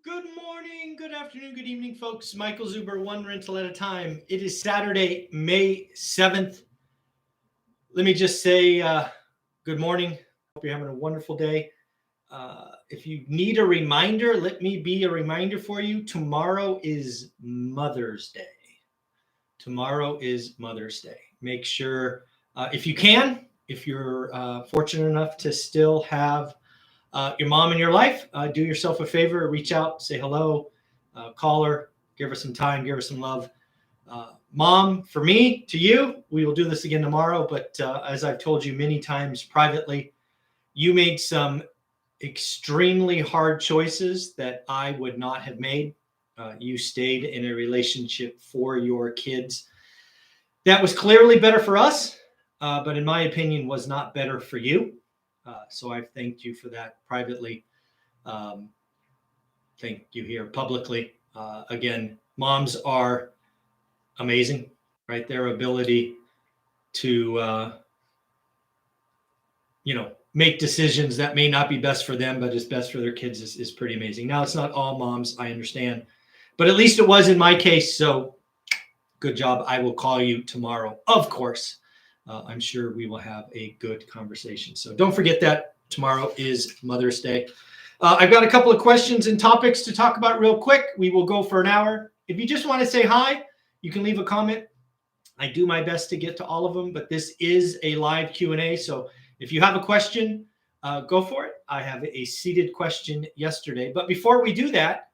Good morning, good afternoon, good evening, folks. Michael Zuber, one rental at a time. It is Saturday, May 7th. Let me just say good morning. Hope you're having a wonderful day. If you need a reminder, let me be a reminder for you. Tomorrow is Mother's Day. Tomorrow is Mother's Day. Make sure, if you can, if you're fortunate enough to still have your mom in your life, do yourself a favor, reach out, say hello, call her, give her some time, give her some love. Mom, for me, to you, we will do this again tomorrow. But as I've told you many times privately, you made some extremely hard choices that I would not have made. You stayed in a relationship for your kids that was clearly better for us, but in my opinion was not better for you. So I've thanked you for that privately. Thank you here publicly. Again, moms are amazing, right? Their ability to, make decisions that may not be best for them, but is best for their kids is pretty amazing. Now, it's not all moms, I understand, but at least it was in my case. So good job. I will call you tomorrow, of course. I'm sure we will have a good conversation. So don't forget that tomorrow is Mother's Day. I've got a couple of questions and topics to talk about real quick. We will go for an hour. If you just want to say hi, you can leave a comment. I do my best to get to all of them, but this is a live Q&A. So if you have a question, go for it. I have a seated question yesterday. But before we do that,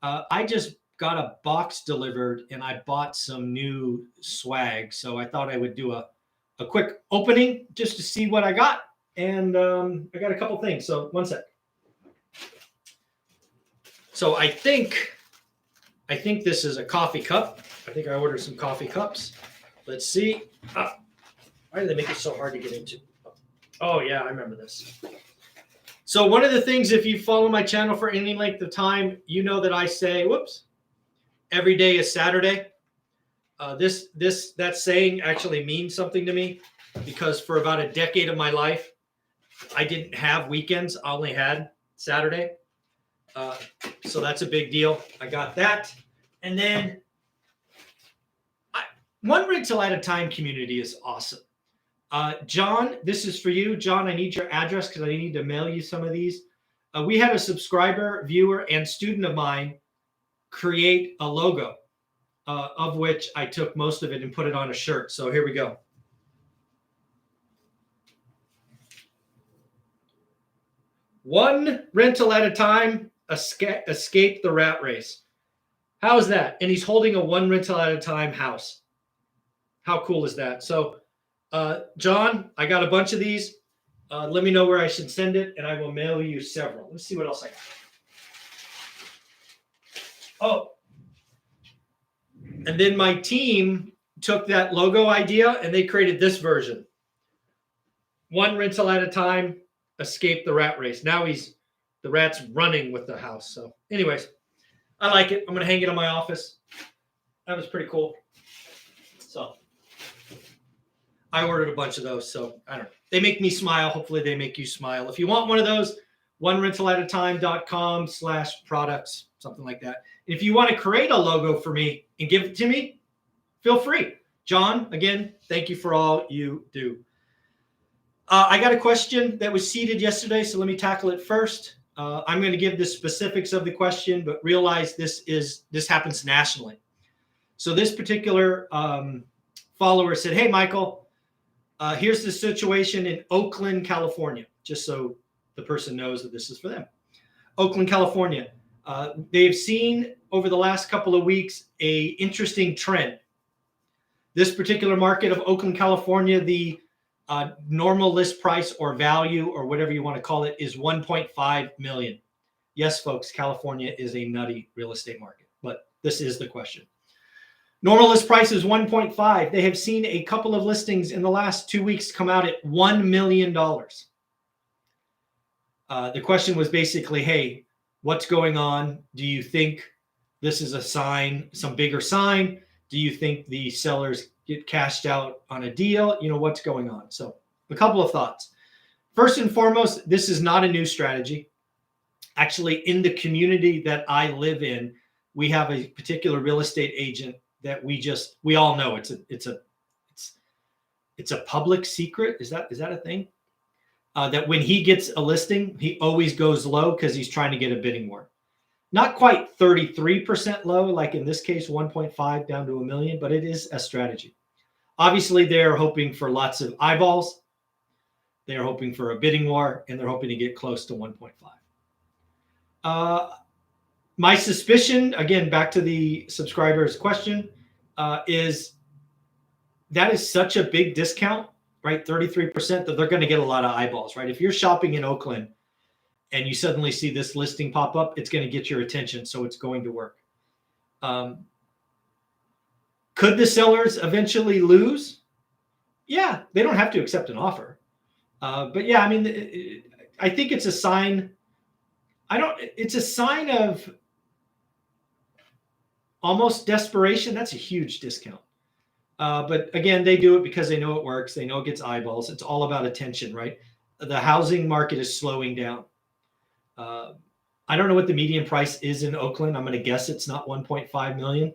I just got a box delivered and I bought some new swag. So I thought I would do a quick opening just to see what I got. And I got a couple things. So one sec. So I think this is a coffee cup. I think I ordered some coffee cups. Let's see. Why do they make it so hard to get into? Oh yeah, I remember this. So one of the things, if you follow my channel for any length of time, you know that I say, every day is Saturday. That saying actually means something to me because for about a decade of my life, I didn't have weekends. I only had Saturday. So that's a big deal. I got that. And then one rental at a time community is awesome. John, this is for you. John, I need your address because I need to mail you some of these. We had a subscriber, viewer, and student of mine create a logo. Of which I took most of it and put it on a shirt. So here we go. One rental at a time, escape the rat race. How is that? And he's holding a one rental at a time house. How cool is that? So, John, I got a bunch of these. Let me know where I should send it, and I will mail you several. Let's see what else I got. Oh. And then my team took that logo idea and they created this version. One rental at a time, escape the rat race. Now the rat's running with the house. So anyways, I like it. I'm going to hang it in my office. That was pretty cool. So I ordered a bunch of those. So I don't know. They make me smile. Hopefully they make you smile. If you want one of those, onerentalatatime.com/products, something like that. If you want to create a logo for me and give it to me, feel free. John, again, thank you for all you do. I got a question that was seeded yesterday, so let me tackle it first. I'm going to give the specifics of the question, but realize this happens nationally. So this particular follower said, "Hey, Michael, here's the situation in Oakland, California," just so the person knows that this is for them. Oakland, California. They've seen over the last couple of weeks a interesting trend. This particular market of Oakland, California, the normal list price or value or whatever you want to call it is $1.5 million. Yes, folks, California is a nutty real estate market, but this is the question. Normal list price is 1.5. They have seen a couple of listings in the last 2 weeks come out at $1 million. The question was basically, hey, what's going on? Do you think this is a sign, some bigger sign? Do you think the sellers get cashed out on a deal? What's going on? So a couple of thoughts. First and foremost, this is not a new strategy. Actually, in the community that I live in, we have a particular real estate agent that we all know it's a public secret. Is that a thing? That when he gets a listing, he always goes low because he's trying to get a bidding war. Not quite 33% low, like in this case, 1.5 down to $1 million, but it is a strategy. Obviously, they're hoping for lots of eyeballs. They're hoping for a bidding war, and they're hoping to get close to 1.5. My suspicion, again, back to the subscriber's question, is that is such a big discount, right? 33%, that they're going to get a lot of eyeballs, right? If you're shopping in Oakland and you suddenly see this listing pop up, it's going to get your attention, so it's going to work. Could the sellers eventually lose? Yeah, they don't have to accept an offer. But yeah, I mean, I think it's a sign. It's a sign of almost desperation. That's a huge discount. But again, they do it because they know it works. They know it gets eyeballs. It's all about attention, right? The housing market is slowing down. I don't know what the median price is in Oakland. I'm going to guess it's not 1.5 million.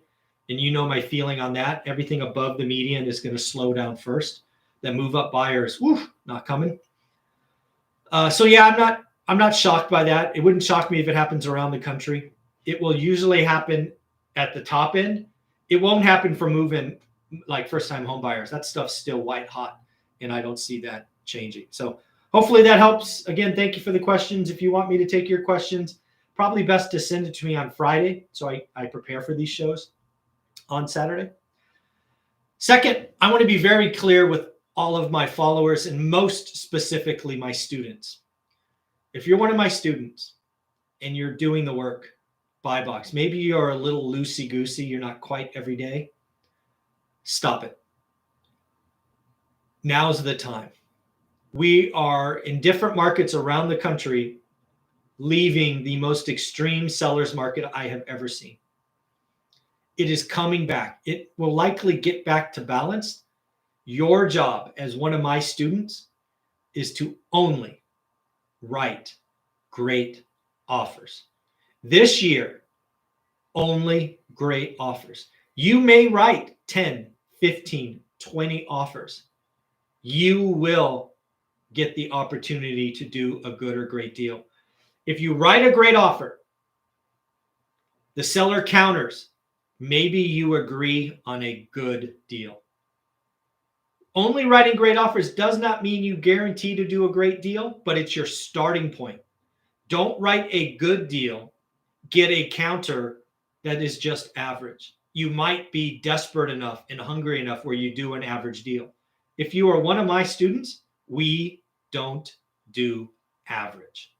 And you know my feeling on that. Everything above the median is going to slow down first. The move up buyers, not coming. So yeah, I'm not shocked by that. It wouldn't shock me if it happens around the country. It will usually happen at the top end. It won't happen for move-in, like first-time home buyers. That stuff's still white hot, and I don't see that changing. So hopefully that helps. Again, thank you for the questions. If you want me to take your questions, probably best to send it to me on Friday, so I prepare for these shows on Saturday. Second, I want to be very clear with all of my followers, and most specifically my students. If you're one of my students and you're doing the work, buy box, maybe you're a little loosey-goosey, you're not quite every day, stop it. Now's the time. We are in different markets around the country leaving the most extreme seller's market I have ever seen. It is coming back. It will likely get back to balance. Your job as one of my students is to only write great offers. This year, only great offers. You may write 10, 15, 20 offers. You will get the opportunity to do a good or great deal. If you write a great offer, the seller counters, maybe you agree on a good deal. Only writing great offers does not mean you guarantee to do a great deal, but it's your starting point. Don't write a good deal, get a counter that is just average. You might be desperate enough and hungry enough where you do an average deal. If you are one of my students, we don't do average.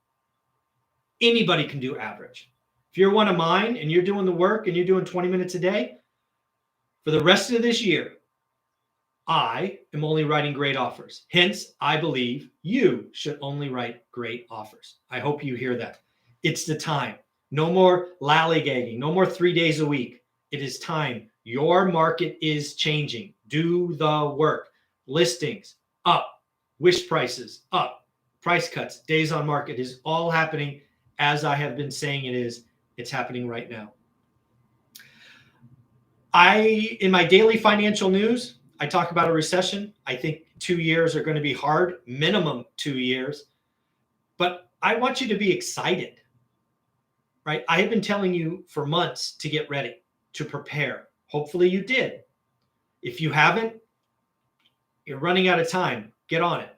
Anybody can do average. If you're one of mine and you're doing the work and you're doing 20 minutes a day, for the rest of this year, I am only writing great offers. Hence, I believe you should only write great offers. I hope you hear that. It's the time. No more lollygagging. No more 3 days a week. It is time. Your market is changing. Do the work. Listings up. Wish prices up. Price cuts. Days on market is all happening as I have been saying it is. It's happening right now. In my daily financial news, I talk about a recession. I think 2 years are going to be hard, minimum 2 years. But I want you to be excited, right? I have been telling you for months to get ready, to prepare. Hopefully you did. If you haven't, you're running out of time. Get on it.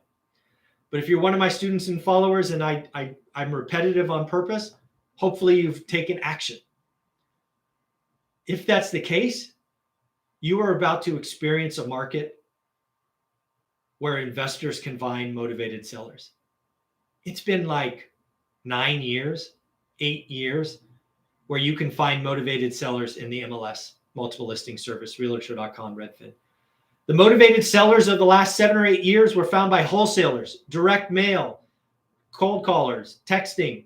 But if you're one of my students and followers and I'm repetitive on purpose, hopefully you've taken action. If that's the case, you are about to experience a market where investors can find motivated sellers. It's been like 9 years, 8 years, where you can find motivated sellers in the MLS, multiple listing service, realtor.com, Redfin. The motivated sellers of the last 7 or 8 years were found by wholesalers, direct mail, cold callers, texting.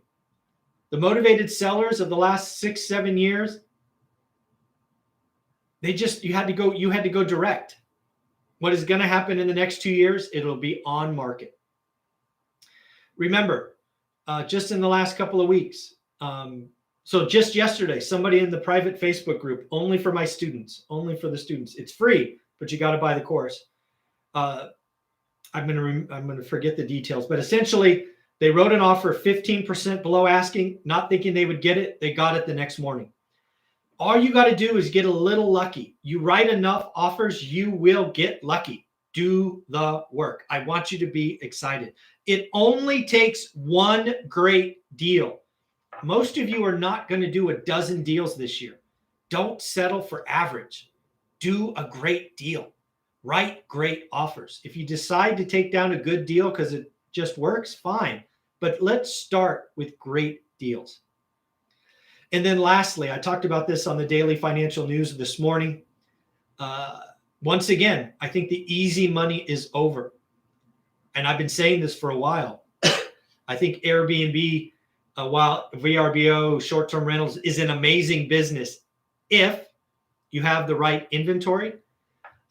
The motivated sellers of the last 6, 7 years, you had to go direct. What is going to happen in the next 2 years? It'll be on market. Remember, just in the last couple of weeks. So just yesterday, somebody in the private Facebook group, only for my students, only for the students. It's free, but you got to buy the course. I'm gonna forget the details, but essentially they wrote an offer 15% below asking, not thinking they would get it. They got it the next morning. All you got to do is get a little lucky. You write enough offers, you will get lucky. Do the work. I want you to be excited. It only takes one great deal. Most of you are not going to do a dozen deals this year. Don't settle for average. Do a great deal. Write great offers. If you decide to take down a good deal because it just works, fine. But let's start with great deals. And then lastly, I talked about this on the daily financial news this morning. Once again, I think the easy money is over. And I've been saying this for a while. I think Airbnb, while VRBO, short-term rentals, is an amazing business if you have the right inventory.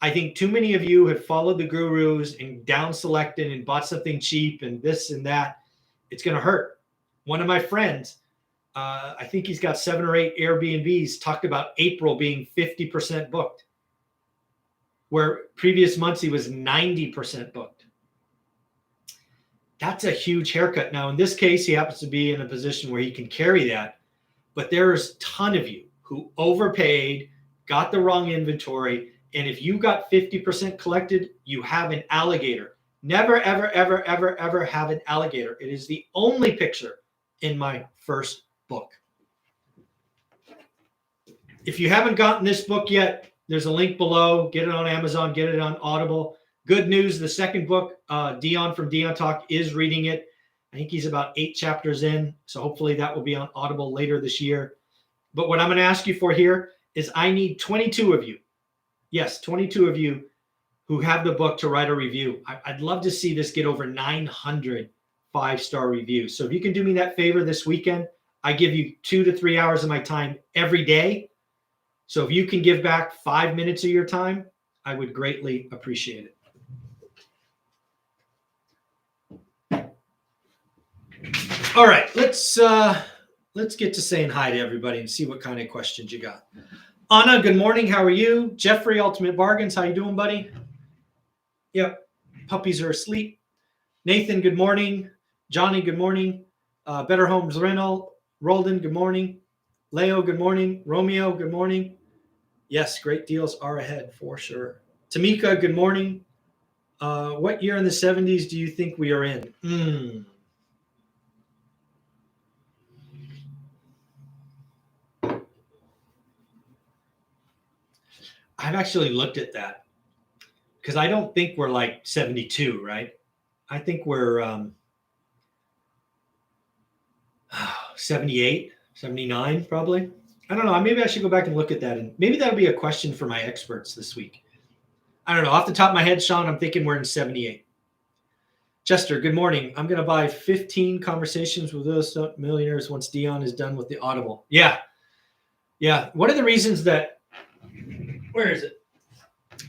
I think too many of you have followed the gurus and down selected and bought something cheap and this and that. It's going to hurt. One of my friends, I think he's got 7 or 8 Airbnbs, talked about April being 50% booked, where previous months he was 90% booked. That's a huge haircut. Now, in this case, he happens to be in a position where he can carry that, but there's a ton of you who overpaid, got the wrong inventory, and if you got 50% collected, you have an alligator. Never, ever, ever, ever, ever have an alligator. It is the only picture in my first book. If you haven't gotten this book yet, there's a link below. Get it on Amazon, get it on Audible. Good news, the second book, Dion from Dion Talk is reading it. I think he's about 8 chapters in, so hopefully that will be on Audible later this year. But what I'm going to ask you for here is I need 22 of you. Yes, 22 of you who have the book to write a review. I'd love to see this get over 900 5-star reviews. So if you can do me that favor this weekend, I give you 2 to 3 hours of my time every day. So if you can give back 5 minutes of your time, I would greatly appreciate it. All right, let's get to saying hi to everybody and see what kind of questions you got. Anna, good morning. How are you? Jeffrey, Ultimate Bargains. How you doing, buddy? Yep. Puppies are asleep. Nathan, good morning. Johnny, good morning. Better Homes Rental. Roldan, good morning. Leo, good morning. Romeo, good morning. Yes, great deals are ahead for sure. Tamika, good morning. What year in the 70s do you think we are in? I've actually looked at that because I don't think we're like 72, right? I think we're 78, 79 probably. I don't know. Maybe I should go back and look at that. And maybe that'll be a question for my experts this week. I don't know. Off the top of my head, Sean, I'm thinking we're in 78. Chester, good morning. I'm going to buy 15 conversations with those millionaires once Dion is done with the Audible. Yeah. One of the reasons that, where is it?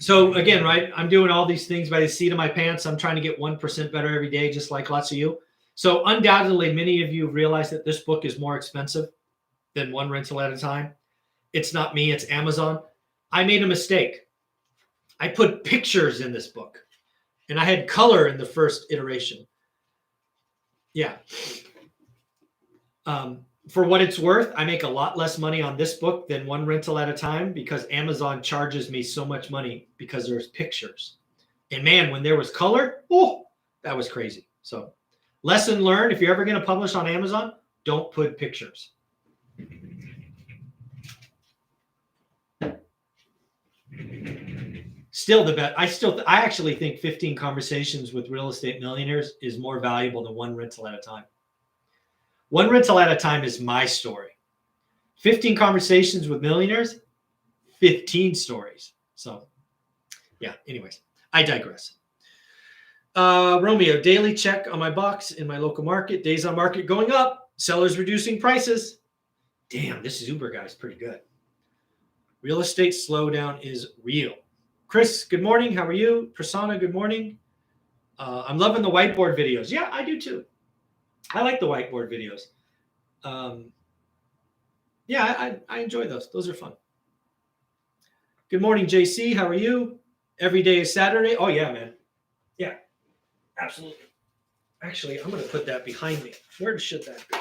So again, right, I'm doing all these things by the seat of my pants. I'm trying to get 1% better every day, just like lots of you. So undoubtedly, many of you have realized that this book is more expensive than One Rental at a Time. It's not me, it's Amazon. I made a mistake. I put pictures in this book, and I had color in the first iteration. Yeah. For what it's worth, I make a lot less money on this book than One Rental at a Time because Amazon charges me so much money because there's pictures. And man, when there was color, that was crazy. So lesson learned, if you're ever going to publish on Amazon, don't put pictures. Still the best. I actually think 15 Conversations with Real Estate Millionaires is more valuable than One Rental at a Time. One Rental at a Time is my story. 15 Conversations with Millionaires, 15 stories. So, yeah, anyways, I digress. Romeo, daily check on my box in my local market. Days on market going up. Sellers reducing prices. Damn, this Uber guy's pretty good. Real estate slowdown is real. Chris, good morning. How are you? Prasanna, good morning. I'm loving the whiteboard videos. Yeah, I do too. I like the whiteboard videos. Yeah, I enjoy those. Those are fun. Good morning, JC. How are you? Every day is Saturday. Oh, yeah, man. Yeah, absolutely. Actually, I'm going to put that behind me. Where should that be?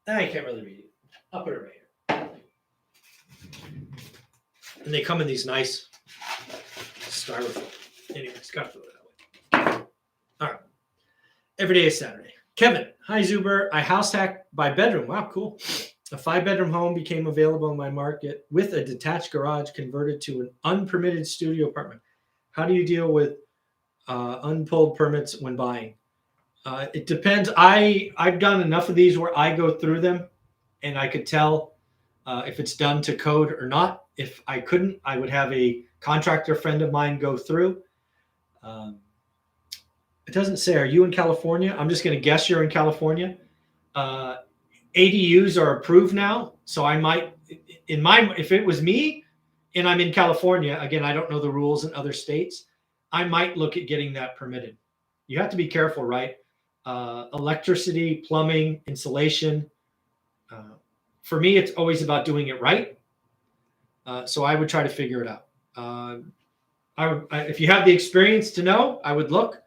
I can't really read it. I'll put it right here. And they come in these nice styrofoam. Anyway, it's got to throw it that way. All right. Every day is Saturday. Kevin, hi Zuber. I house hacked by bedroom. Wow, cool. A 5-bedroom home became available in my market with a detached garage converted to an unpermitted studio apartment. How do you deal with unpulled permits when buying? It depends. I've done enough of these where I go through them and I could tell if it's done to code or not. If I couldn't, I would have a contractor friend of mine go through. It doesn't say, are you in California? I'm just going to guess you're in California. ADUs are approved now. So I might, if it was me and I'm in California, again, I don't know the rules in other states, I might look at getting that permitted. You have to be careful, right? Electricity, plumbing, insulation. For me, it's always about doing it right. So I would try to figure it out. If you have the experience to know, I would look.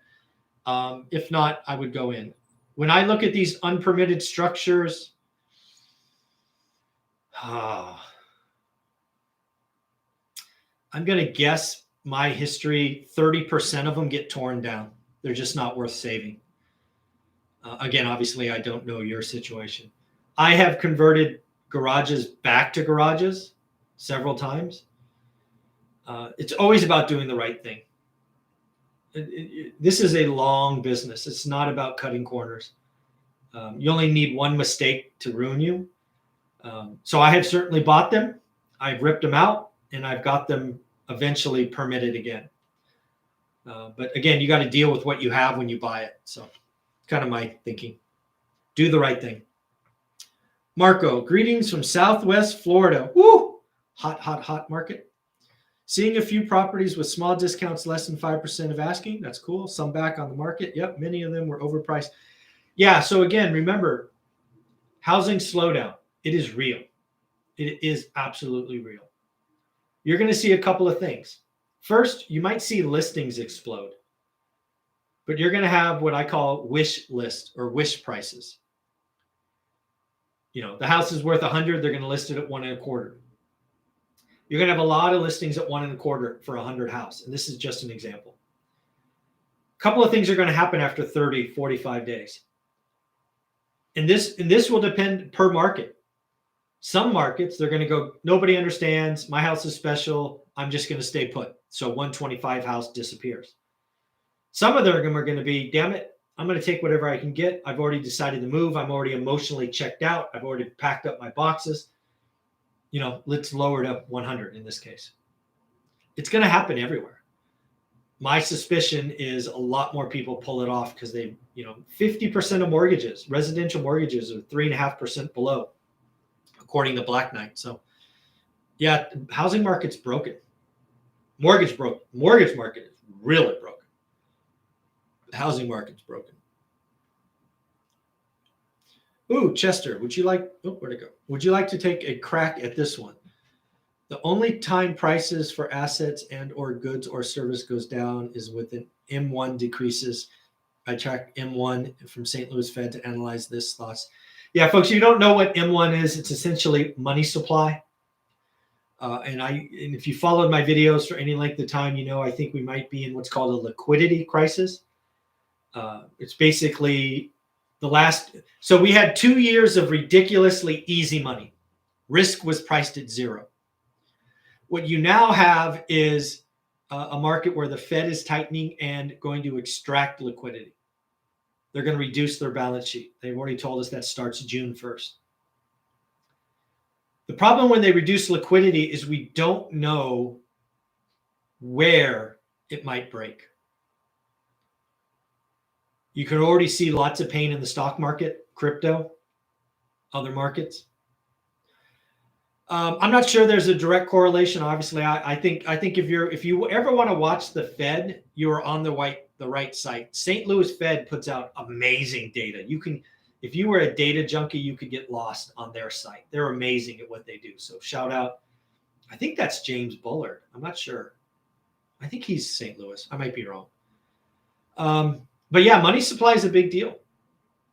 If not, I would go in. When I look at these unpermitted structures, I'm going to guess my history, 30% of them get torn down. They're just not worth saving. Again, obviously, I don't know your situation. I have converted garages back to garages several times. It's always about doing the right thing. This is a long business. It's not about cutting corners. You only need one mistake to ruin you. So I have certainly bought them. I've ripped them out and I've got them eventually permitted again. But again, you got to deal with what you have when you buy it. So kind of my thinking. Do the right thing. Marco, greetings from Southwest Florida. Woo! Hot, hot, hot market. Seeing a few properties with small discounts less than 5% of asking. That's cool. Some back on the market. Yep, many of them were overpriced. Yeah, so again, remember, housing slowdown. It is real. It is absolutely real. You're going to see a couple of things. First, you might see listings explode. But you're going to have what I call wish list or wish prices. You know, the house is worth 100. They're going to list it at 1.25. You're going to have a lot of listings at 1.25 for 100 house. And this is just an example. A couple of things are going to happen after 30, 45 days. And this will depend per market. Some markets, they're going to go, nobody understands. My house is special. I'm just going to stay put. So 125 house disappears. Some of them are going to be, damn it, I'm going to take whatever I can get. I've already decided to move. I'm already emotionally checked out. I've already packed up my boxes. You know, let's lower it up 100 in this case. It's going to happen everywhere. My suspicion is a lot more people pull it off because they, 50% of mortgages, residential mortgages are 3.5% below, according to Black Knight. So yeah, housing market's broken. Mortgage broken. Mortgage market is really broken. The housing market's broken. Ooh, Chester, where'd it go? Would you like to take a crack at this one? The only time prices for assets and or goods or service goes down is when an M1 decreases. I track M1 from St. Louis Fed to analyze this thoughts. Yeah, folks, you don't know what M1 is. It's essentially money supply. And if you followed my videos for any length of time, I think we might be in what's called a liquidity crisis. It's basically so we had 2 years of ridiculously easy money. Risk was priced at zero. What you now have is a market where the Fed is tightening and going to extract liquidity. They're going to reduce their balance sheet. They've already told us that starts June 1st. The problem when they reduce liquidity is we don't know where it might break. You can already see lots of pain in the stock market, crypto, other markets. I'm not sure there's a direct correlation. Obviously, I think if you ever want to watch the Fed, you are on the right site. St. Louis Fed puts out amazing data. If you were a data junkie, you could get lost on their site. They're amazing at what they do. So shout out. I think that's James Bullard. I'm not sure. I think he's St. Louis. I might be wrong. But yeah, money supply is a big deal.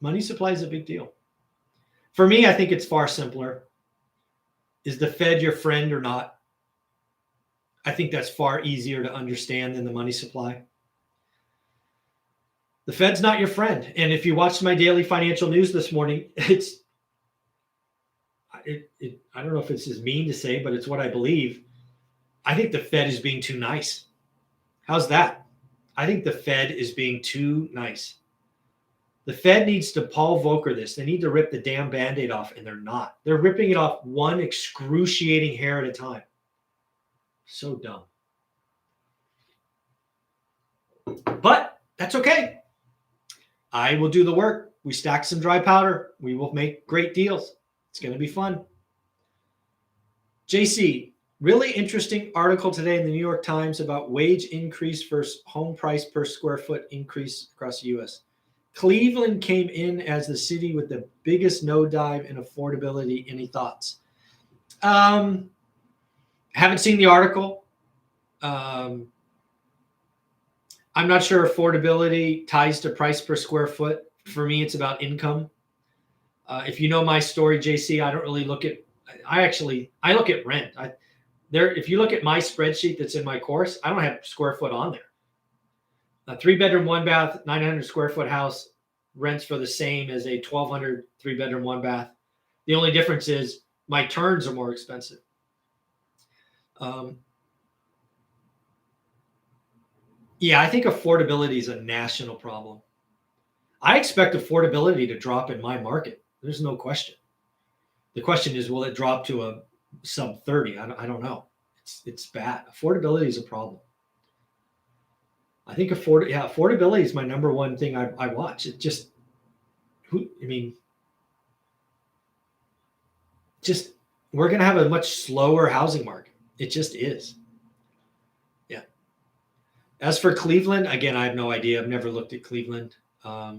Money supply is a big deal. For me, I think it's far simpler. Is the Fed your friend or not? I think that's far easier to understand than the money supply. The Fed's not your friend. And if you watched my daily financial news this morning, I don't know if it's as mean to say, but it's what I believe. I think the Fed is being too nice. How's that? I think the Fed is being too nice. The Fed needs to Paul Volcker this. They need to rip the damn Band-Aid off, and they're not. They're ripping it off one excruciating hair at a time. So dumb. But that's okay. I will do the work. We stack some dry powder. We will make great deals. It's going to be fun. JC, really interesting article today in the New York Times about wage increase versus home price per square foot increase across the U.S. Cleveland came in as the city with the biggest nosedive in affordability. Any thoughts? Haven't seen the article. I'm not sure affordability ties to price per square foot. For me, it's about income. If you know my story, JC, I don't really look at. I look at rent. If you look at my spreadsheet that's in my course, I don't have square foot on there. A 3-bedroom, 1-bath, 900 square foot house rents for the same as a 1,200 3-bedroom, 1-bath. The only difference is my turns are more expensive. Yeah, I think affordability is a national problem. I expect affordability to drop in my market. There's no question. The question is, will it drop to a sub 30? I don't know. It's bad. Affordability is a problem. I think affordability is my number one thing I watch. It just, we're going to have a much slower housing market. It just is. Yeah. As for Cleveland, again, I have no idea. I've never looked at Cleveland. Yeah.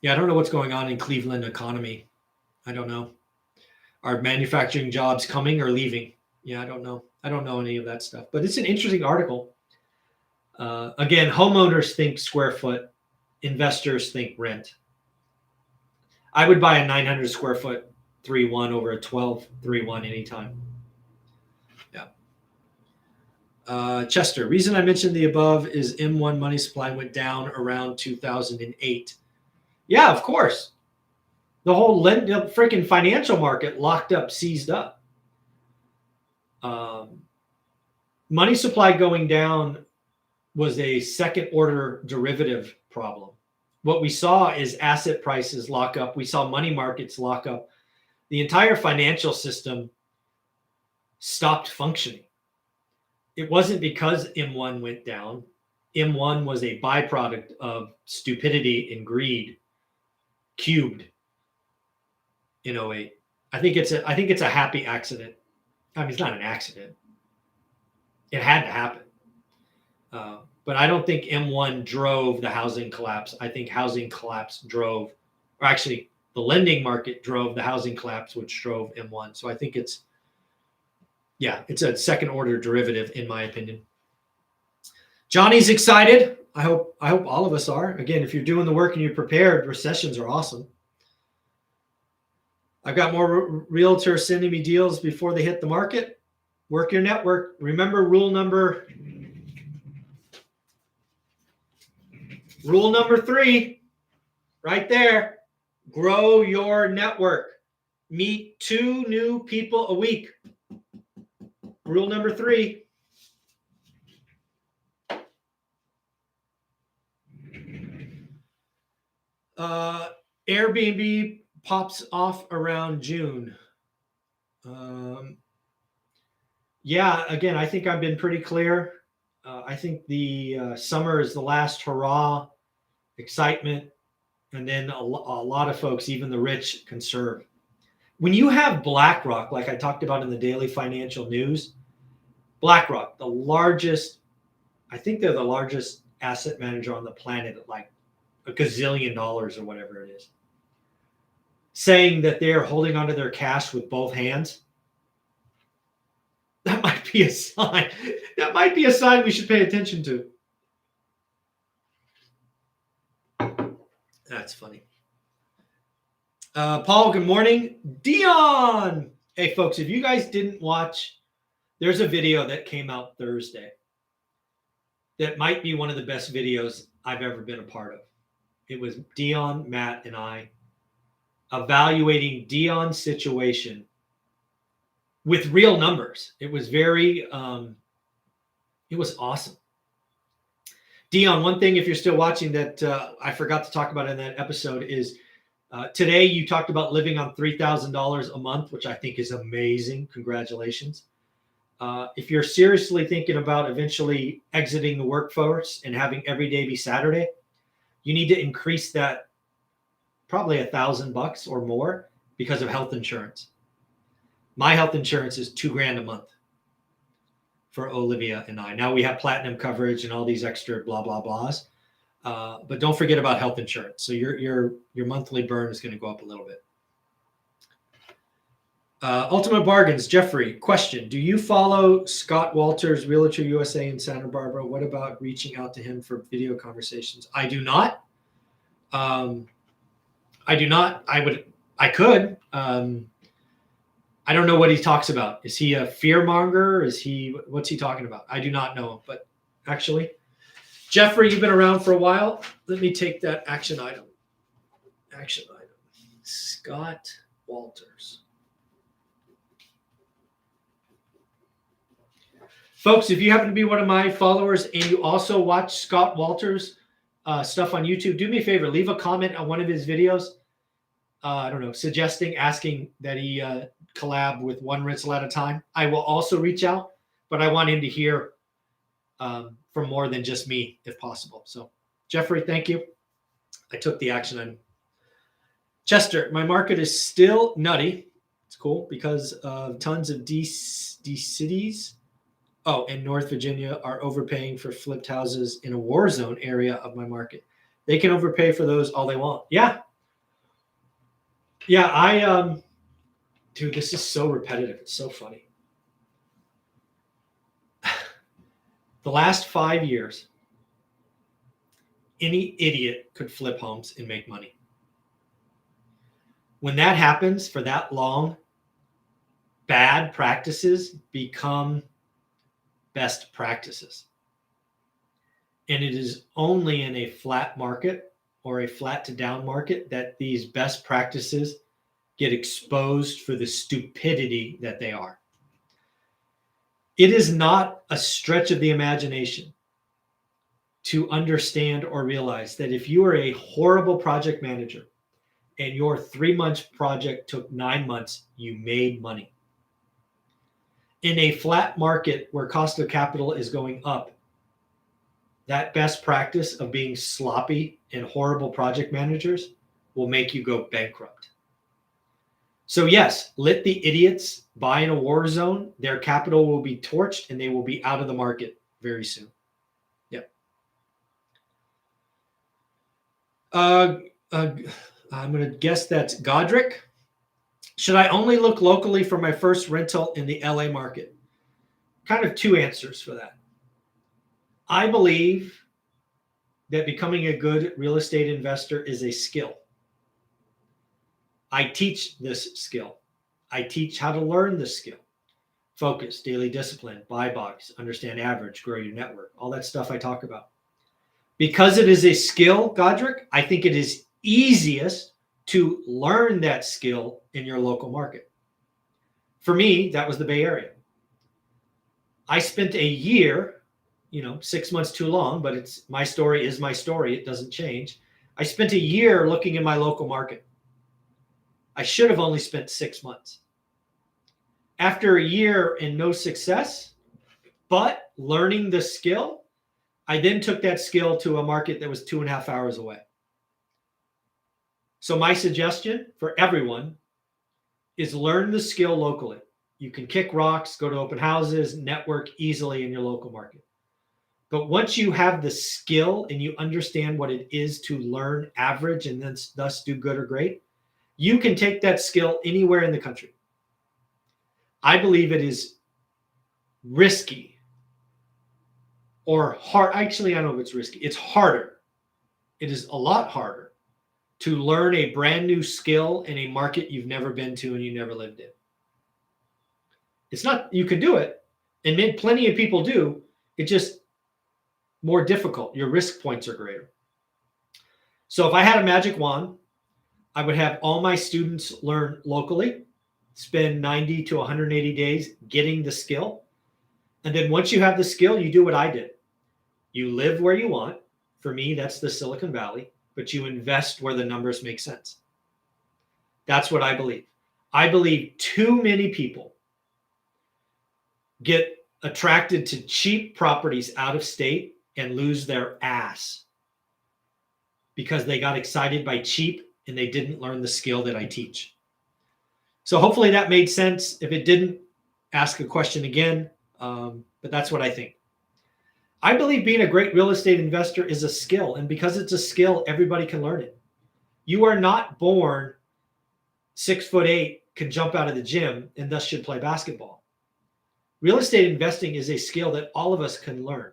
Yeah, I don't know what's going on in Cleveland economy. I don't know. Are manufacturing jobs coming or leaving? Yeah, I don't know. I don't know any of that stuff. But it's an interesting article. Again, homeowners think square foot. Investors think rent. I would buy a 900 square foot 3-1 over a 12 3-1 anytime. Yeah. Chester, reason I mentioned the above is M1 money supply went down around 2008. Yeah, of course. The whole freaking financial market locked up, seized up. Money supply going down was a second order derivative problem. What we saw is asset prices lock up. We saw money markets lock up. The entire financial system stopped functioning. It wasn't because M1 went down. M1 was a byproduct of stupidity and greed cubed in 08. I think it's a happy accident. I mean, it's not an accident. It had to happen. But I don't think M1 drove the housing collapse. I think housing collapse drove, or actually the lending market drove the housing collapse, which drove M1. So I think it's a second order derivative in my opinion. Johnny's excited. I hope all of us are. Again, if you're doing the work and you're prepared, recessions are awesome. I've got more realtors sending me deals before they hit the market. Work your network. Remember rule number 3, right there. Grow your network. Meet 2 new people a week. Rule number 3. Airbnb pops off around June. Yeah, again, I think I've been pretty clear. I think the summer is the last hurrah, excitement. And then a lot of folks, even the rich, conserve. When you have BlackRock, like I talked about in the daily financial news, BlackRock, the largest, I think they're the largest asset manager on the planet at like a gazillion dollars or whatever it is, saying that they're holding onto their cash with both hands. That might be a sign. That might be a sign we should pay attention to. That's funny. Paul, good morning. Dion. Hey, folks, if you guys didn't watch, there's a video that came out Thursday that might be one of the best videos I've ever been a part of. It was Dion, Matt, and I evaluating Dion's situation with real numbers. It was very, it was awesome. Dion, one thing, if you're still watching, that I forgot to talk about in that episode is today you talked about living on $3,000 a month, which I think is amazing. Congratulations. If you're seriously thinking about eventually exiting the workforce and having every day be Saturday, you need to increase that probably $1,000 or more because of health insurance. My health insurance is $2,000 a month for Olivia and I. Now we have platinum coverage and all these extra blah, blah, blahs. But don't forget about health insurance. So your monthly burn is going to go up a little bit. Ultimate Bargains, Jeffrey, question. Do you follow Scott Walters, Realtor USA in Santa Barbara? What about reaching out to him for video conversations? I do not. I do not. I could. I don't know what he talks about. Is he a fear monger? What's he talking about? I do not know. But actually, Jeffrey, you've been around for a while. Let me take that action item. Action item. Scott Walters. Folks, if you happen to be one of my followers and you also watch Scott Walters stuff on YouTube, do me a favor, leave a comment on one of his videos. I don't know, asking that he collab with One Rental at a Time. I will also reach out, but I want him to hear from more than just me if possible. So Jeffrey, thank you. I took the action on Chester. My market is still nutty. It's cool because tons of D cities. Oh, and North Virginia are overpaying for flipped houses in a war zone area of my market. They can overpay for those all they want. Yeah. Yeah, dude, this is so repetitive. It's so funny. The last 5 years, any idiot could flip homes and make money. When that happens for that long, bad practices become best practices. And it is only in a flat market or a flat to down market that these best practices get exposed for the stupidity that they are. It is not a stretch of the imagination to understand or realize that if you are a horrible project manager and your 3-month project took 9 months, you made money. In a flat market where cost of capital is going up, that best practice of being sloppy and horrible project managers will make you go bankrupt. So yes, let the idiots buy in a war zone. Their capital will be torched and they will be out of the market very soon. Yep. I'm going to guess that's Godric. Should I only look locally for my first rental in the LA market? Kind of two answers for that. I believe that becoming a good real estate investor is a skill. I teach this skill. I teach how to learn this skill. Focus, daily discipline, buy box, understand average, grow your network, all that stuff I talk about. Because it is a skill, Godric, I think it is easiest to learn that skill in your local market. For me, that was the Bay Area. I spent a year, 6 months too long, but it's my story is my story. It doesn't change. I spent a year looking in my local market. I should have only spent 6 months. After a year and no success, but learning the skill, I then took that skill to a market that was 2.5 hours away. So my suggestion for everyone is learn the skill locally. You can kick rocks, go to open houses, network easily in your local market. But once you have the skill and you understand what it is to learn average and then thus do good or great, you can take that skill anywhere in the country. I believe it is risky or hard. Actually, I don't know if it's risky. It's harder. It is a lot harder to learn a brand new skill in a market you've never been to and you never lived in. It's not, you could do it, and plenty of people do. It's just more difficult. Your risk points are greater. So if I had a magic wand, I would have all my students learn locally, spend 90 to 180 days getting the skill. And then once you have the skill, you do what I did. You live where you want. For me, that's the Silicon Valley, but you invest where the numbers make sense. That's what I believe. I believe too many people get attracted to cheap properties out of state and lose their ass because they got excited by cheap and they didn't learn the skill that I teach. So hopefully that made sense. If it didn't, ask a question again. But that's what I think. I believe being a great real estate investor is a skill. And because it's a skill, everybody can learn it. You are not born 6'8", can jump out of the gym, and thus should play basketball. Real estate investing is a skill that all of us can learn.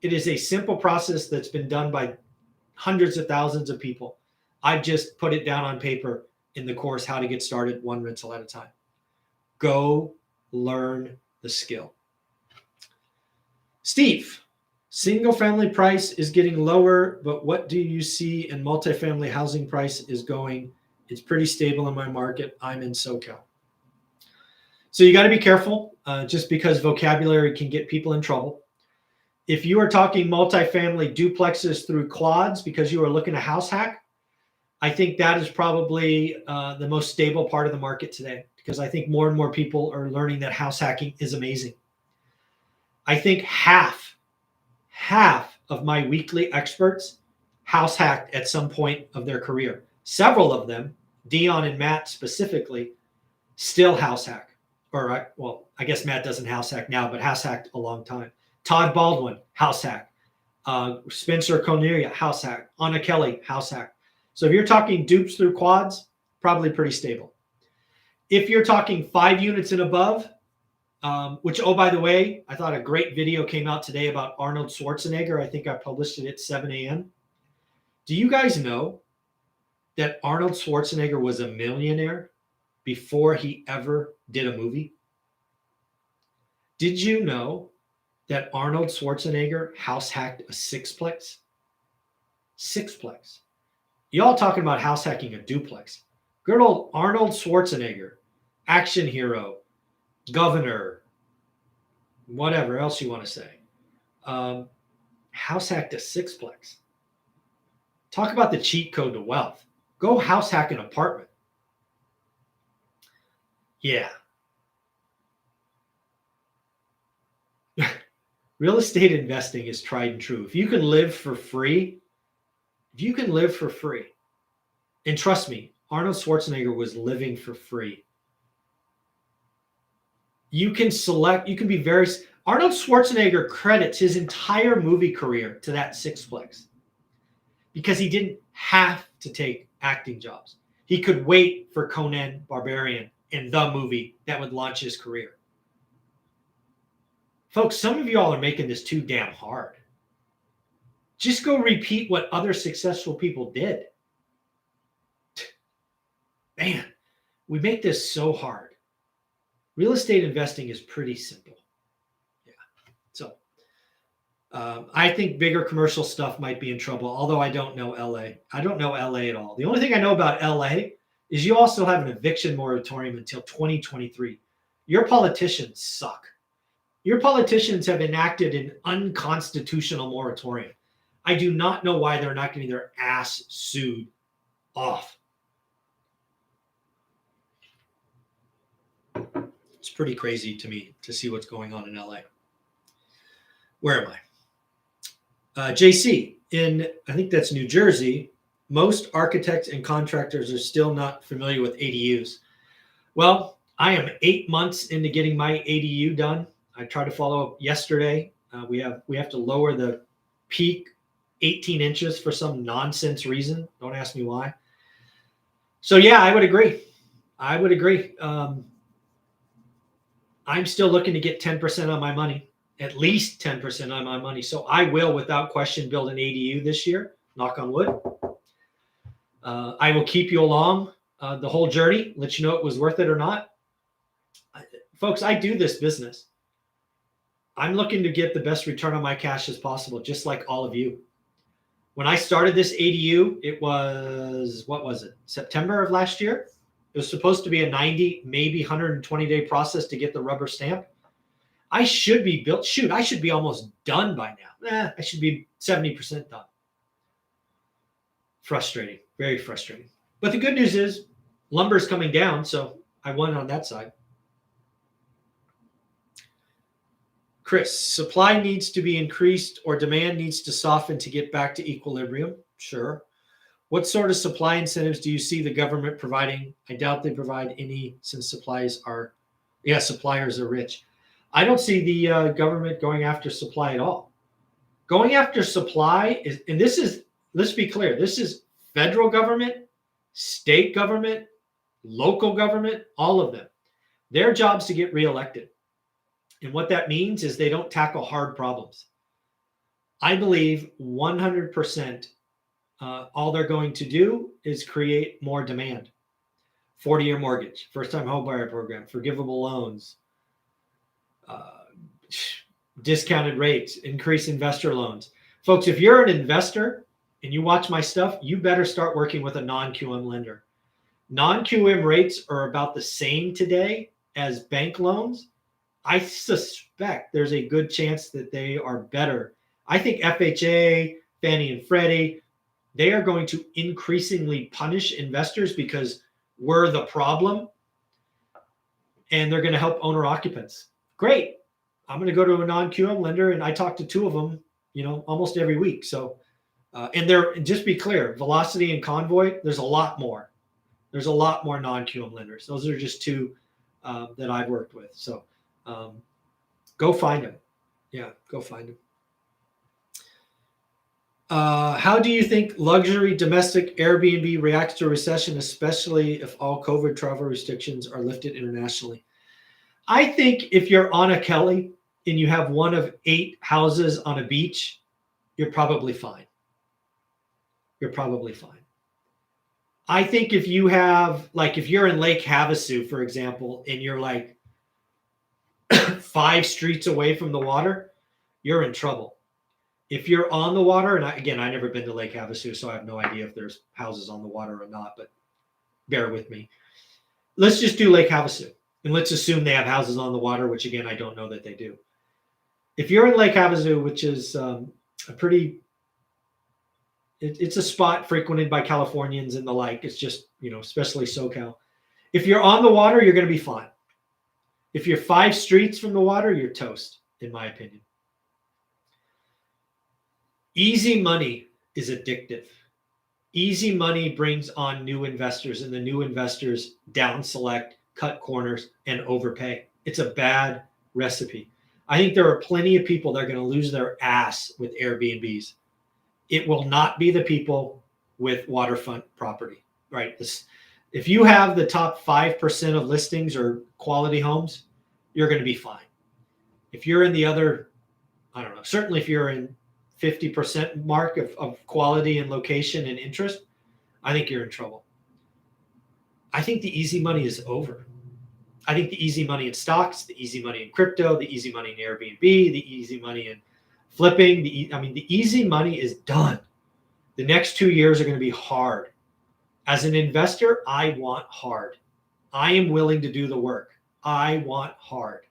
It is a simple process that's been done by hundreds of thousands of people. I've just put it down on paper in the course, How to Get Started One Rental at a Time. Go learn the skill. Steve, single family price is getting lower, but what do you see in multifamily housing price is going? It's pretty stable in my market. I'm in SoCal. So you got to be careful just because vocabulary can get people in trouble. If you are talking multifamily duplexes through quads because you are looking to house hack, I think that is probably the most stable part of the market today, because I think more and more people are learning that house hacking is amazing. I think half of my weekly experts house hacked at some point of their career. Several of them, Dion and Matt specifically, still house hack. Or, well, I guess Matt doesn't house hack now, but house hacked a long time. Todd Baldwin, house hack. Spencer Cornelia, house hack. Anna Kelly, house hack. So if you're talking dupes through quads, probably pretty stable. If you're talking 5 units and above, which, oh, by the way, I thought a great video came out today about Arnold Schwarzenegger. I think I published it at 7 a.m. Do you guys know that Arnold Schwarzenegger was a millionaire before he ever did a movie? Did you know that Arnold Schwarzenegger house hacked a sixplex? Sixplex. Y'all talking about house hacking a duplex. Good old Arnold Schwarzenegger, action hero, governor, whatever else you want to say. House hacked a sixplex. Talk about the cheat code to wealth. Go house hack an apartment. Yeah. Real estate investing is tried and true. If you can live for free, and trust me, Arnold Schwarzenegger was living for free. You can be very, Arnold Schwarzenegger credits his entire movie career to that sixplex because he didn't have to take acting jobs. He could wait for Conan Barbarian in the movie that would launch his career. Folks, some of y'all are making this too damn hard. Just go repeat what other successful people did. Man, we make this so hard. Real estate investing is pretty simple. Yeah. So I think bigger commercial stuff might be in trouble, although I don't know LA. I don't know LA at all. The only thing I know about LA is you also have an eviction moratorium until 2023. Your politicians suck. Your politicians have enacted an unconstitutional moratorium. I do not know why they're not getting their ass sued off. It's pretty crazy to me to see what's going on in LA. Where am I? JC in, I think that's New Jersey. Most architects and contractors are still not familiar with ADUs. Well, I am 8 months into getting my ADU done. I tried to follow up yesterday. We have to lower the peak 18 inches for some nonsense reason. Don't ask me why. So yeah, I would agree. I'm still looking to get 10% on my money, at least 10% on my money. So I will, without question, build an ADU this year. Knock on wood. I will keep you along the whole journey, let you know it was worth it or not. Folks, I do this business. I'm looking to get the best return on my cash as possible, just like all of you. When I started this ADU, it was, what was it? September of last year. It was supposed to be a 90, maybe 120-day process to get the rubber stamp. I should be built. Shoot, I should be almost done by now. I should be 70% done. Frustrating, very frustrating. But the good news is lumber's coming down, so I won on that side. Chris, supply needs to be increased or demand needs to soften to get back to equilibrium. Sure. What sort of supply incentives do you see the government providing? I doubt they provide any since suppliers are rich. I don't see the government going after supply at all. Going after supply is, and this is, let's be clear, this is federal government, state government, local government, all of them. Their job's to get reelected. And what that means is they don't tackle hard problems. I believe 100% all they're going to do is create more demand. 40-year mortgage, first-time homebuyer program, forgivable loans, discounted rates, increase investor loans. Folks, if you're an investor and you watch my stuff, you better start working with a non-QM lender. Non-QM rates are about the same today as bank loans. I suspect there's a good chance that they are better. I think FHA, Fannie and Freddie, they are going to increasingly punish investors because we're the problem, and they're going to help owner occupants. Great. I'm going to go to a non-QM lender, and I talk to two of them, almost every week. So, and they're, just be clear, Velocity and Convoy, there's a lot more. There's a lot more non-QM lenders. Those are just two that I've worked with. So go find them. Yeah, go find them. How do you think luxury domestic Airbnb reacts to a recession, especially if all COVID travel restrictions are lifted internationally? I think if you're Anna Kelly and you have one of 8 houses on a beach, you're probably fine. You're probably fine. I think if you have, like, if you're in Lake Havasu, for example, and you're like 5 streets away from the water, you're in trouble. If you're on the water, and I've never been to Lake Havasu, so I have no idea if there's houses on the water or not, but bear with me. Let's just do Lake Havasu, and let's assume they have houses on the water, which again, I don't know that they do. If you're in Lake Havasu, which is it's a spot frequented by Californians and the like, it's just, especially SoCal. If you're on the water, you're going to be fine. If you're 5 streets from the water, you're toast, in my opinion. Easy money is addictive. Easy money brings on new investors, and the new investors down select, cut corners, and overpay. It's a bad recipe. I think there are plenty of people that are going to lose their ass with Airbnbs. It will not be the people with waterfront property, right? If you have the top 5% of listings or quality homes, you're going to be fine. If you're in the other, I don't know, certainly if you're in 50% mark of quality and location and interest, I think you're in trouble. I think the easy money is over. I think the easy money in stocks, the easy money in crypto, the easy money in Airbnb, the easy money in flipping, the easy money is done. The next 2 years are going to be hard. As an investor, I want hard. I am willing to do the work. I want hard.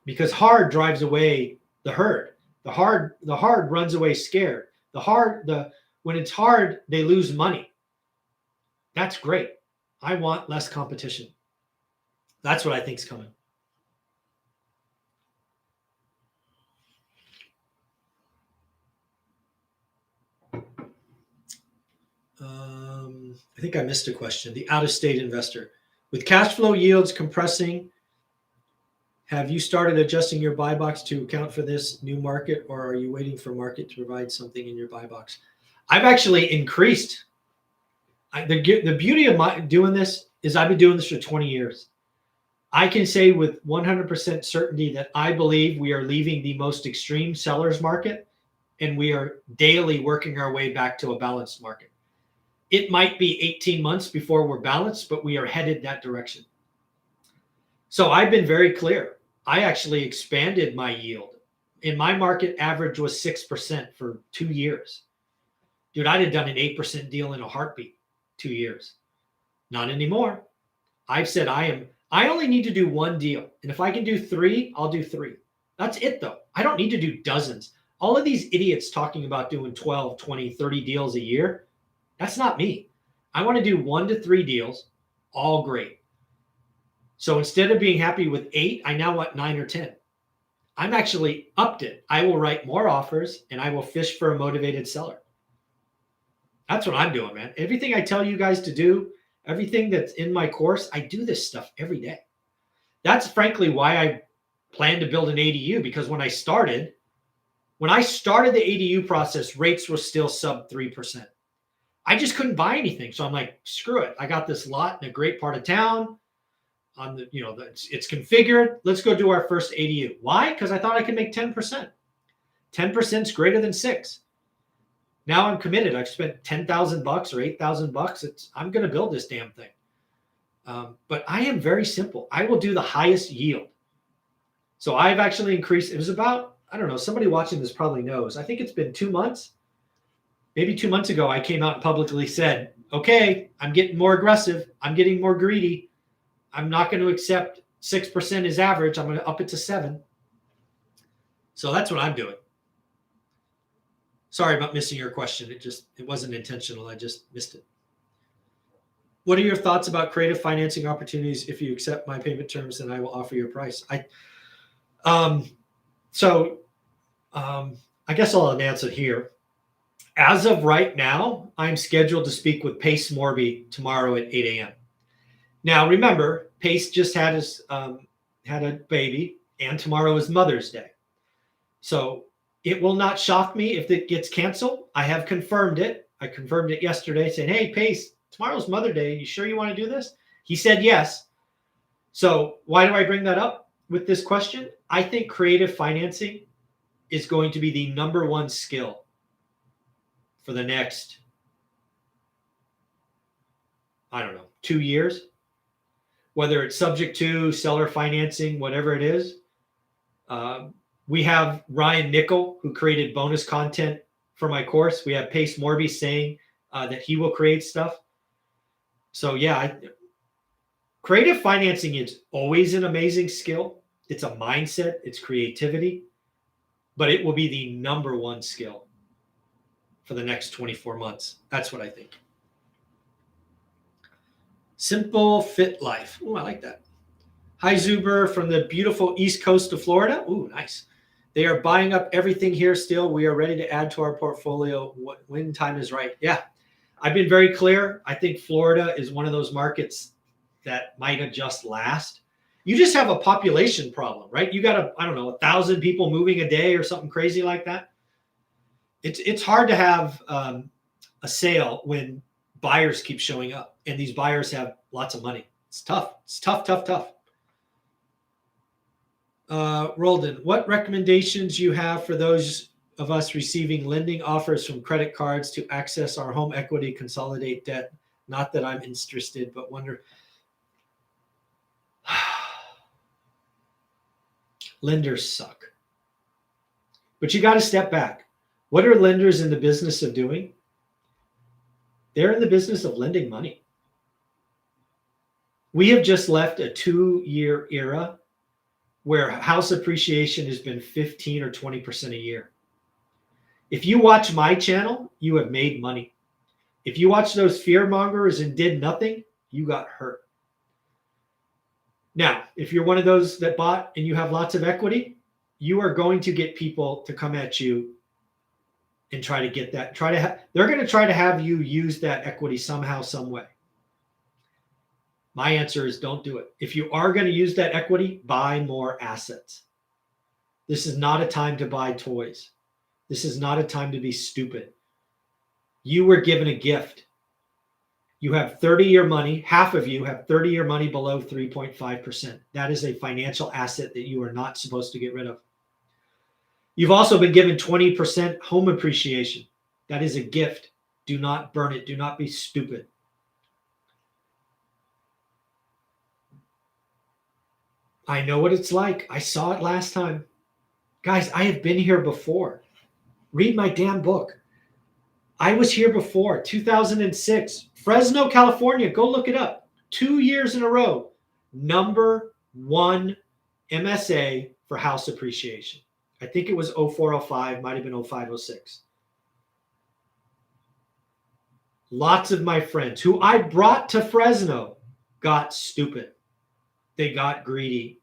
Because hard drives away the herd. The hard runs away scared. When it's hard, they lose money. That's great. I want less competition. That's what I think is coming. I think I missed a question. The out-of-state investor. With cash flow yields compressing, have you started adjusting your buy box to account for this new market, or are you waiting for market to provide something in your buy box? I've actually increased. The beauty of doing this is I've been doing this for 20 years. I can say with 100% certainty that I believe we are leaving the most extreme seller's market, and we are daily working our way back to a balanced market. It might be 18 months before we're balanced, but we are headed that direction. So I've been very clear. I actually expanded my yield. In my market, average was 6% for 2 years. Dude, I'd have done an 8% deal in a heartbeat 2 years. Not anymore. I've said I only need to do one deal. And if I can do 3, I'll do 3. That's it though. I don't need to do dozens. All of these idiots talking about doing 12, 20, 30 deals a year, that's not me. I want to do 1 to 3 deals, all great. So instead of being happy with 8, I now want 9 or 10. I'm actually upped it. I will write more offers and I will fish for a motivated seller. That's what I'm doing, man. Everything I tell you guys to do, everything that's in my course, I do this stuff every day. That's frankly why I plan to build an ADU, because when I started the ADU process, rates were still sub 3%. I just couldn't buy anything. So I'm like, screw it. I got this lot in a great part of town. It's configured. Let's go do our first ADU. Why? Because I thought I could make 10%. 10% is greater than 6. Now I'm committed. I've spent $10,000 or $8,000. I'm going to build this damn thing. But I am very simple. I will do the highest yield. So I've actually increased. It was about, I don't know, somebody watching this probably knows. I think it's been 2 months. Maybe 2 months ago, I came out and publicly said, okay, I'm getting more aggressive. I'm getting more greedy. I'm not going to accept 6% as average. I'm going to up it to 7. So that's what I'm doing. Sorry about missing your question. It wasn't intentional. I just missed it. What are your thoughts about creative financing opportunities? If you accept my payment terms, then I will offer you a price. I guess I'll announce it here. As of right now, I'm scheduled to speak with Pace Morby tomorrow at 8 a.m. Now, remember, Pace just had a baby, and tomorrow is Mother's Day. So it will not shock me if it gets canceled. I have confirmed it. I confirmed it yesterday, saying, hey, Pace, tomorrow's Mother's Day. You sure you want to do this? He said yes. So why do I bring that up with this question? I think creative financing is going to be the number one skill for the next, 2 years. Whether it's subject to seller financing, whatever it is. We have Ryan Nickel, who created bonus content for my course. We have Pace Morby saying that he will create stuff. So yeah, creative financing is always an amazing skill. It's a mindset, it's creativity, but it will be the number one skill for the next 24 months. That's what I think. Simple Fit Life. Ooh, I like that. Hi, Zuber from the beautiful East Coast of Florida. Ooh, nice. They are buying up everything here still. We are ready to add to our portfolio when time is right. Yeah, I've been very clear. I think Florida is one of those markets that might adjust last. You just have a population problem, right? You got 1,000 people moving a day or something crazy like that. It's hard to have a sale when buyers keep showing up, and these buyers have lots of money. It's tough. It's tough. Roldan, what recommendations you have for those of us receiving lending offers from credit cards to access our home equity, consolidate debt? Not that I'm interested, but wonder. Lenders suck. But you got to step back. What are lenders in the business of doing? They're in the business of lending money. We have just left a 2-year era where house appreciation has been 15 or 20% a year. If you watch my channel, you have made money. If you watch those fear mongers and did nothing, you got hurt. Now, if you're one of those that bought and you have lots of equity, you are going to get people to come at you and try to get that. They're going to try to have you use that equity somehow, some way. My answer is don't do it. If you are going to use that equity, buy more assets. This is not a time to buy toys. This is not a time to be stupid. You were given a gift. You have 30-year money. Half of you have 30-year money below 3.5%. That is a financial asset that you are not supposed to get rid of. You've also been given 20% home appreciation. That is a gift. Do not burn it. Do not be stupid. I know what it's like. I saw it last time. Guys, I have been here before. Read my damn book. I was here before, 2006. Fresno, California. Go look it up. 2 years in a row. #1 MSA for house appreciation. I think it was 0405, might have been 0506. Lots of my friends who I brought to Fresno got stupid. They got greedy.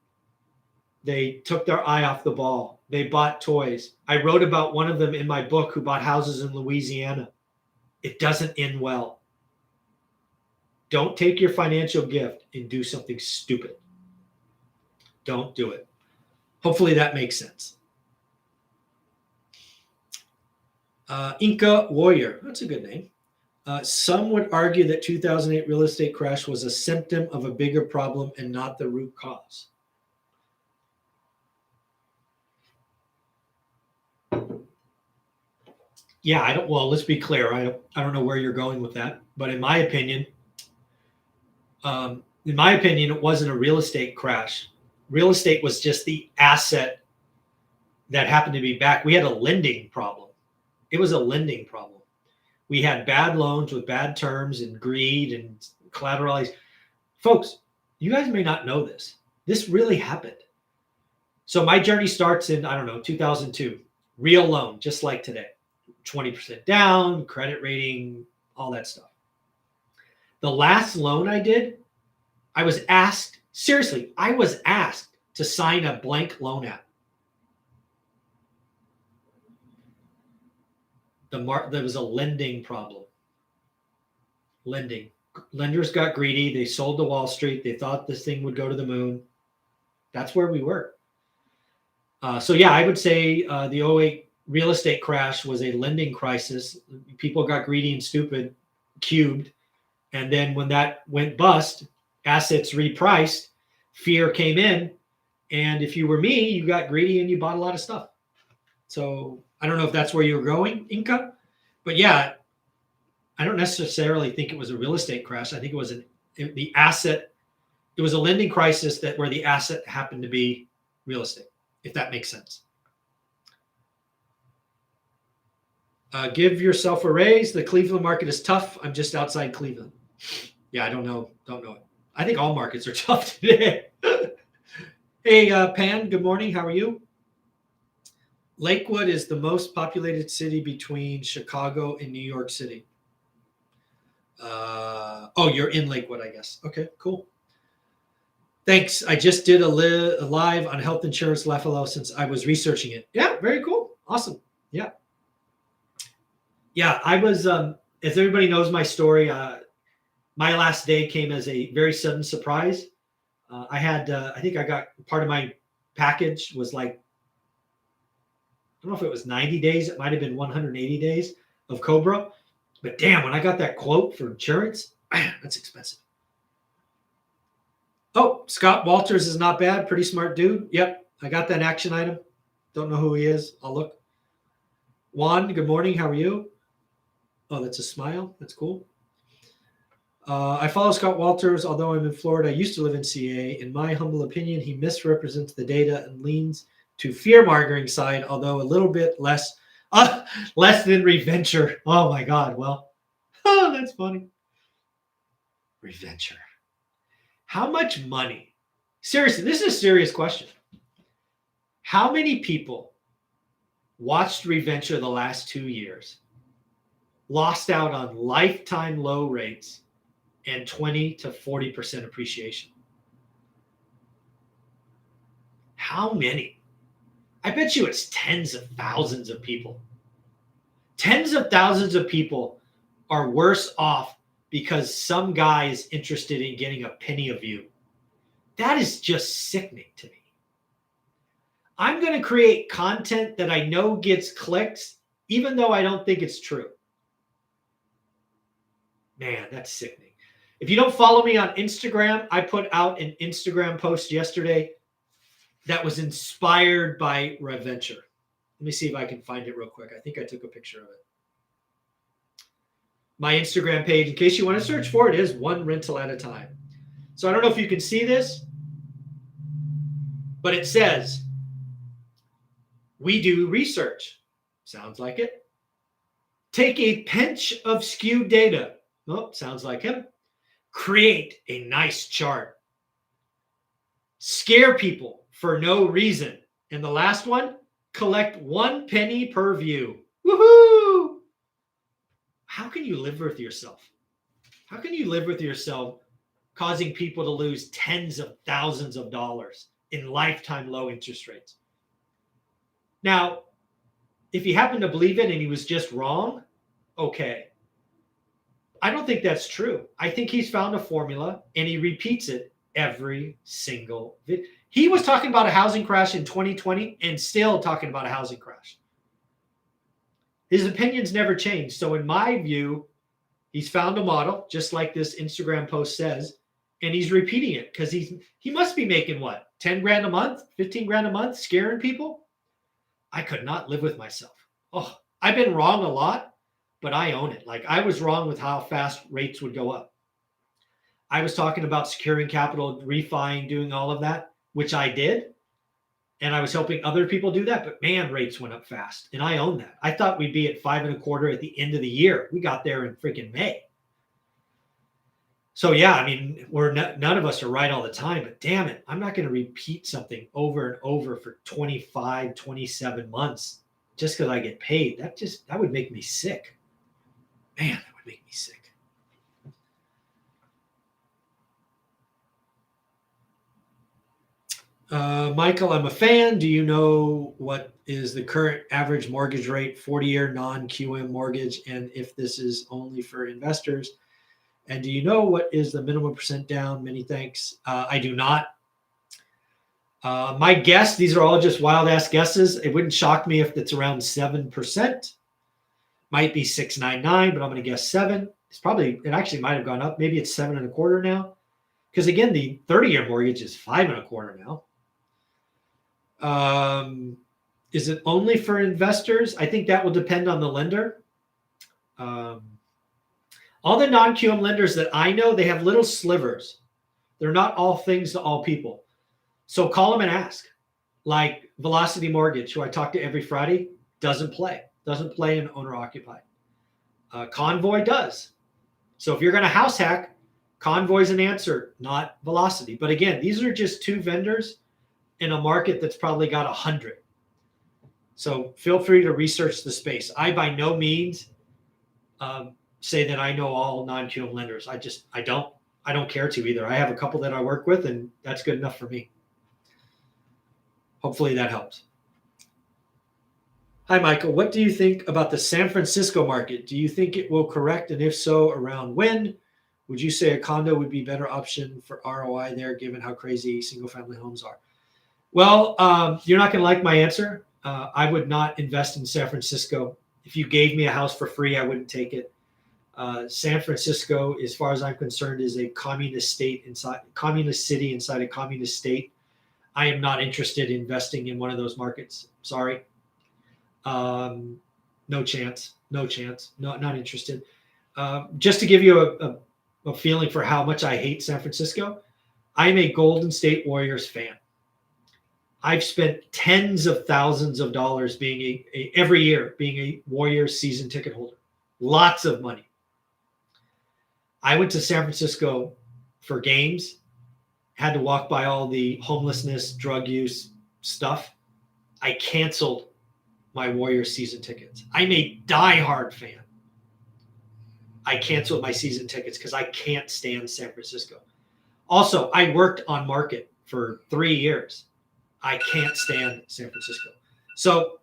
They took their eye off the ball. They bought toys. I wrote about one of them in my book who bought houses in Louisiana. It doesn't end well. Don't take your financial gift and do something stupid. Don't do it. Hopefully that makes sense. Inca Warrior. That's a good name. Some would argue that 2008 real estate crash was a symptom of a bigger problem and not the root cause. Yeah, let's be clear. I don't know where you're going with that, but in my opinion, it wasn't a real estate crash. Real estate was just the asset that happened to be back. We had a lending problem. It was a lending problem. We had bad loans with bad terms and greed and collateralized. Folks, you guys may not know this. This really happened. So my journey starts in, 2002. Real loan, just like today. 20% down, credit rating, all that stuff. The last loan I did, I was asked to sign a blank loan app. There was a lending problem. Lenders got greedy. They sold to Wall Street. They thought this thing would go to the moon. That's where we were. I would say the 2008 real estate crash was a lending crisis. People got greedy and stupid, cubed. And then when that went bust, assets repriced, fear came in. And if you were me, you got greedy and you bought a lot of stuff. So I don't know if that's where you're going, Inca. But yeah, I don't necessarily think it was a real estate crash. I think it was the asset. It was a lending crisis where the asset happened to be real estate, if that makes sense. Give yourself a raise. The Cleveland market is tough. I'm just outside Cleveland. Yeah, I don't know it. I think all markets are tough today. Hey, Pan, good morning. How are you? Lakewood is the most populated city between Chicago and New York City. You're in Lakewood, I guess. Okay, cool. Thanks. I just did a live on health insurance LFLO since I was researching it. Yeah, very cool. Awesome. Yeah. Yeah, I was, as everybody knows my story, my last day came as a very sudden surprise. I think I got part of my package was like, I don't know if it was 90 days. It might have been 180 days of Cobra. But damn, when I got that quote for insurance, man, that's expensive. Oh, Scott Walters is not bad. Pretty smart dude. Yep, I got that action item. Don't know who he is. I'll look. Juan, good morning. How are you? Oh, that's a smile. That's cool. I follow Scott Walters, although I'm in Florida. I used to live in CA. In my humble opinion, he misrepresents the data and leans to fear-mongering side, although a little bit less than reventure. Oh my God. Well, that's funny. Reventure. How much money? Seriously, this is a serious question. How many people watched reventure the last 2 years, lost out on lifetime low rates and 20 to 40% appreciation? How many? I bet you it's tens of thousands of people. Tens of thousands of people are worse off because some guy is interested in getting a penny of you. That is just sickening to me. I'm going to create content that I know gets clicks, even though I don't think it's true. Man, that's sickening. If you don't follow me on Instagram, I put out an Instagram post yesterday that was inspired by Reventure. Let me see if I can find it real quick. I think I took a picture of it. My Instagram page, in case you want to search for it, is One Rental at a Time. So I don't know if you can see this, but it says, we do research. Sounds like it. Take a pinch of skewed data. Oh, sounds like him. Create a nice chart. Scare people for no reason. And the last one, collect 1 penny per view. Woohoo! How can you live with yourself? How can you live with yourself causing people to lose tens of thousands of dollars in lifetime low interest rates? Now, if you happen to believe it and he was just wrong, okay. I don't think that's true. I think he's found a formula and he repeats it every single video. He was talking about a housing crash in 2020 and still talking about a housing crash. His opinions never changed. So in my view, he's found a model, just like this Instagram post says, and he's repeating it because he must be making what, 10 grand a month, 15 grand a month, scaring people? I could not live with myself. Oh, I've been wrong a lot, but I own it. Like, I was wrong with how fast rates would go up. I was talking about securing capital, refining, doing all of that, which I did. And I was helping other people do that, but man, rates went up fast. And I own that. I thought we'd be at 5.25 at the end of the year. We got there in freaking May. So yeah, I mean, none of us are right all the time, but damn it, I'm not going to repeat something over and over for 25, 27 months just because I get paid. That would make me sick. Man, that would make me sick. Michael, I'm a fan. Do you know what is the current average mortgage rate, 40-year non-QM mortgage, and if this is only for investors? And do you know what is the minimum percent down? Many thanks. I do not. My guess, these are all just wild-ass guesses. It wouldn't shock me if it's around 7%. Might be 6.99, but I'm going to guess 7. It actually might have gone up. Maybe it's 7.25 now. Because again, the 30-year mortgage is 5.25 now. Is it only for investors? I think that will depend on the lender. All the non-QM lenders that I know, they have little slivers. They're not all things to all people. So call them and ask. Like Velocity Mortgage, who I talk to every Friday, doesn't play in owner-occupied. Convoy does. So if you're going to house hack, Convoy's an answer, not Velocity. But again, these are just 2 vendors in a market that's probably got 100. So feel free to research the space. I by no means say that I know all non-QM lenders. I don't care to either. I have a couple that I work with, and that's good enough for me. Hopefully that helps. Hi, Michael. What do you think about the San Francisco market? Do you think it will correct? And if so, around when? Would you say a condo would be a better option for ROI there, given how crazy single-family homes are? Well, you're not going to like my answer. I would not invest in San Francisco. If you gave me a house for free, I wouldn't take it. San Francisco, as far as I'm concerned, is a communist city inside a communist state. I am not interested in investing in one of those markets. Sorry. No chance. Not interested. Just to give you a feeling for how much I hate San Francisco, I'm a Golden State Warriors fan. I've spent tens of thousands of dollars every year being a Warriors season ticket holder. Lots of money. I went to San Francisco for games, had to walk by all the homelessness, drug use stuff. I canceled my Warriors season tickets. I'm a diehard fan. I canceled my season tickets because I can't stand San Francisco. Also, I worked on market for 3 years. I can't stand San Francisco. So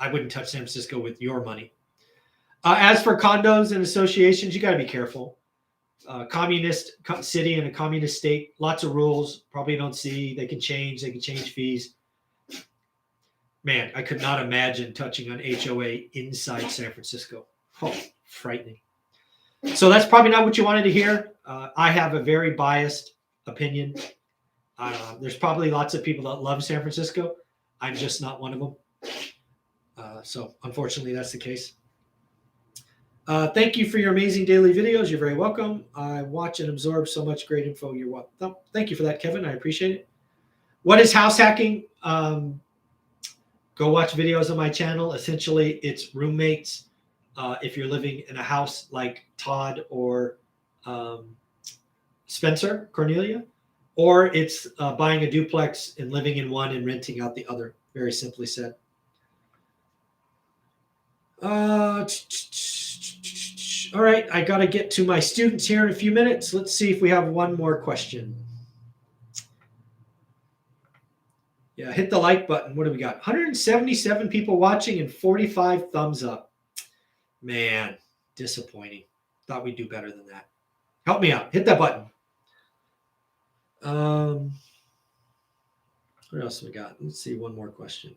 I wouldn't touch San Francisco with your money. As for condos and associations, you got to be careful. Communist city and a communist state, lots of rules. Probably don't see. They can change. They can change fees. Man, I could not imagine touching on HOA inside San Francisco. Oh, frightening. So that's probably not what you wanted to hear. I have a very biased opinion. There's probably lots of people that love San Francisco. I'm just not one of them. So unfortunately, that's the case. Thank you for your amazing daily videos. You're very welcome. I watch and absorb so much great info. You're welcome. Thank you for that, Kevin. I appreciate it. What is house hacking? Go watch videos on my channel. Essentially, it's roommates. If you're living in a house like Todd or Spencer, Cornelia, or it's buying a duplex and living in one and renting out the other, very simply said. All right, I got to get to my students here in a few minutes. Let's see if we have one more question. Yeah, hit the like button. What do we got? 177 people watching and 45 thumbs up. Man, disappointing. Thought we'd do better than that. Help me out. Hit that button. What else we got? Let's see, one more question.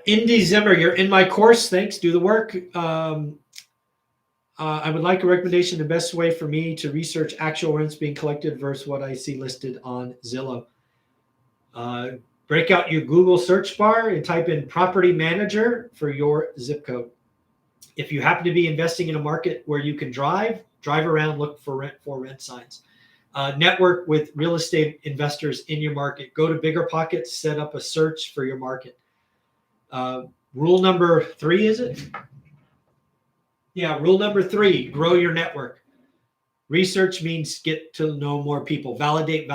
Indy Zimmer, you're in my course. Thanks. Do the work. I would like a recommendation, the best way for me to research actual rents being collected versus what I see listed on Zillow. Break out your Google search bar and type in property manager for your zip code. If you happen to be investing in a market where you can drive around, look for rent signs. Network with real estate investors in your market. Go to Bigger Pockets, set up a search for your market. Rule number 3, is it? Yeah, rule number 3, grow your network. Research means get to know more people. Validate,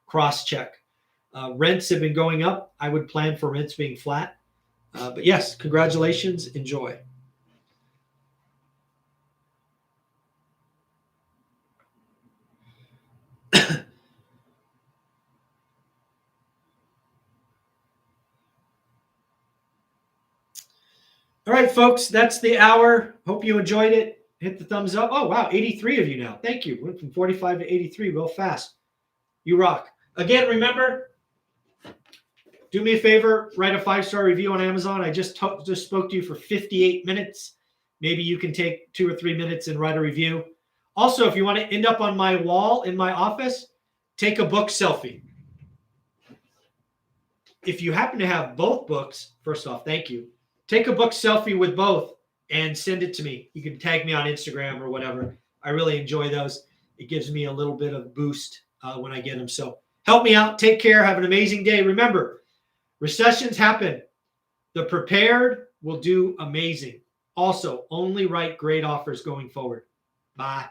cross-check. Rents have been going up. I would plan for rents being flat. But yes, congratulations. Enjoy. All right, folks, that's the hour. Hope you enjoyed it. Hit the thumbs up. Oh, wow, 83 of you now. Thank you. Went from 45 to 83 real fast. You rock. Again, remember, do me a favor, write a 5-star review on Amazon. I just spoke to you for 58 minutes. Maybe you can take 2 or 3 minutes and write a review. Also, if you want to end up on my wall in my office, take a book selfie. If you happen to have both books, first off, thank you. Take a book selfie with both and send it to me. You can tag me on Instagram or whatever. I really enjoy those. It gives me a little bit of boost when I get them. So help me out. Take care. Have an amazing day. Remember, recessions happen. The prepared will do amazing. Also, only write great offers going forward. Bye.